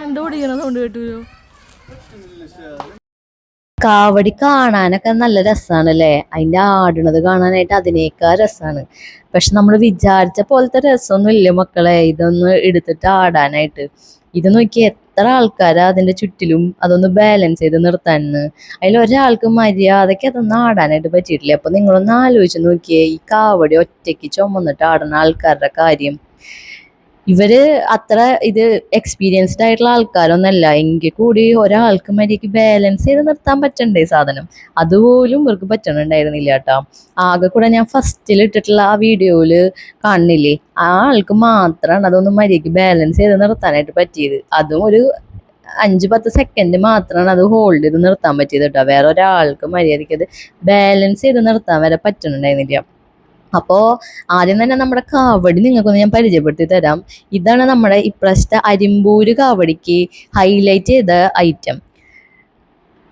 എന്തോ ഓടിക്കണം സൗണ്ട് കേട്ടൂലോ. കാവടി കാണാനൊക്കെ നല്ല രസമാണല്ലേ, അതിന്റെ ആടുന്നത് കാണാനായിട്ട് അതിനേക്കാൾ രസമാണ്. പക്ഷെ നമ്മൾ വിചാരിച്ച പോലത്തെ രസമൊന്നും ഇല്ല മക്കളെ ഇതൊന്ന് എടുത്തിട്ട് ആടാനായിട്ട്. ഇത് നോക്കി എത്ര ആൾക്കാരാ അതിന്റെ ചുറ്റിലും അതൊന്ന് ബാലൻസ് ചെയ്ത് നിർത്താന്ന്. അതിലൊരാൾക്ക് മര്യാദയ്ക്ക് അതൊന്നും ആടാനായിട്ട് പറ്റിയിട്ടില്ല. അപ്പൊ നിങ്ങളൊന്ന് ആലോചിച്ച് നോക്കിയേ, ഈ കാവടി ഒറ്റയ്ക്ക് ചുമന്നിട്ട് ആടുന്ന ആൾക്കാരുടെ കാര്യം. ഇവര് അത്ര ഇത് എക്സ്പീരിയൻസ്ഡ് ആയിട്ടുള്ള ആൾക്കാരൊന്നല്ല, എങ്കിൽ കൂടി ഒരാൾക്ക് മര്യാദയ്ക്ക് ബാലൻസ് ചെയ്ത് നിർത്താൻ പറ്റണ്ടേ സാധനം. അതുപോലും ഇവർക്ക് പറ്റണുണ്ടായിരുന്നില്ല കേട്ടോ. ആകെ കൂടെ ഞാൻ ഫസ്റ്റിൽ ഇട്ടിട്ടുള്ള ആ വീഡിയോയില് കാണുന്നില്ലേ, ആ ആൾക്ക് മാത്രമാണ് അതൊന്നും മര്യാദയ്ക്ക് ബാലൻസ് ചെയ്ത് നിർത്താനായിട്ട് പറ്റിയത്. അതും ഒരു 5-10 സെക്കൻഡ് മാത്രമാണ് അത് ഹോൾഡ് ചെയ്ത് നിർത്താൻ പറ്റിയത് കേട്ടോ. വേറെ ഒരാൾക്ക് മര്യാദയ്ക്ക് അത് ബാലൻസ് ചെയ്ത് നിർത്താൻ വരെ പറ്റണുണ്ടായിരുന്നില്ല. അപ്പോൾ ആദ്യം തന്നെ നമ്മുടെ കാവടി നിങ്ങൾക്കൊന്ന് ഞാൻ പരിചയപ്പെടുത്തി തരാം. ഇതാണ് നമ്മുടെ ഇപ്രാവശ്യത്തെ അരിമ്പൂര് കാവടിക്ക് ഹൈലൈറ്റ് ചെയ്ത ഐറ്റം.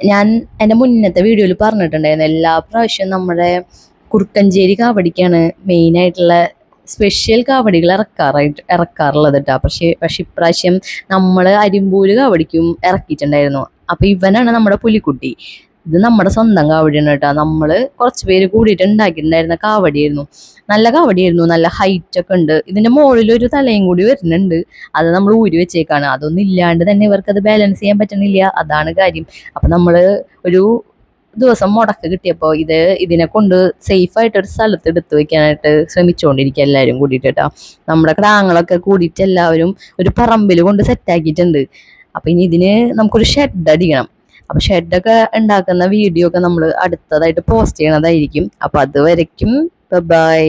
ഞാൻ എൻ്റെ മുന്നത്തെ വീഡിയോയിൽ പറഞ്ഞിട്ടുണ്ടായിരുന്നു, എല്ലാ പ്രാവശ്യവും നമ്മുടെ കുറുക്കഞ്ചേരി കാവടിക്കാണ് മെയിനായിട്ടുള്ള സ്പെഷ്യൽ കാവടികൾ ഇറക്കാറുള്ളത് കേട്ടോ. പക്ഷെ ഇപ്രാവശ്യം നമ്മൾ അരിമ്പൂര് കാവടിക്കും ഇറക്കിയിട്ടുണ്ടായിരുന്നു. അപ്പോൾ ഇവനാണ് നമ്മുടെ പുലിക്കുട്ടി. ഇത് നമ്മുടെ സ്വന്തം കാവടിയാണ് കേട്ടോ. നമ്മൾ കുറച്ച് പേര് കൂടിയിട്ട് ഉണ്ടാക്കിയിട്ടുണ്ടായിരുന്ന കാവടിയായിരുന്നു. നല്ല കാവടിയായിരുന്നു, നല്ല ഹൈറ്റ് ഒക്കെ ഉണ്ട്. ഇതിന്റെ മുകളിൽ ഒരു തലയും കൂടി വരുന്നുണ്ട്, അത് നമ്മൾ ഊരി വെച്ചേക്കാണ്. അതൊന്നും ഇല്ലാണ്ട് തന്നെ ഇവർക്ക് അത് ബാലൻസ് ചെയ്യാൻ പറ്റണില്ല, അതാണ് കാര്യം. അപ്പൊ നമ്മൾ ഒരു ദിവസം മുടക്ക് കിട്ടിയപ്പോൾ ഇതിനെ കൊണ്ട് സേഫായിട്ട് ഒരു സ്ഥലത്ത് എടുത്തു വെക്കാനായിട്ട് ശ്രമിച്ചുകൊണ്ടിരിക്കുക എല്ലാവരും കൂടിയിട്ട് കേട്ടോ. നമ്മുടെ ക്രാങ്ങളൊക്കെ കൂടിയിട്ട് എല്ലാവരും ഒരു പറമ്പിൽ കൊണ്ട് സെറ്റാക്കിയിട്ടുണ്ട്. അപ്പൊ ഇനി ഇതിന് നമുക്കൊരു ഷെഡ് അടിക്കണം. അപ്പൊ ഷെഡൊക്കെ ഉണ്ടാക്കുന്ന വീഡിയോ ഒക്കെ നമ്മൾ അടുത്തതായിട്ട് പോസ്റ്റ് ചെയ്യണതായിരിക്കും. അപ്പൊ അതുവരയ്ക്കും ബൈ.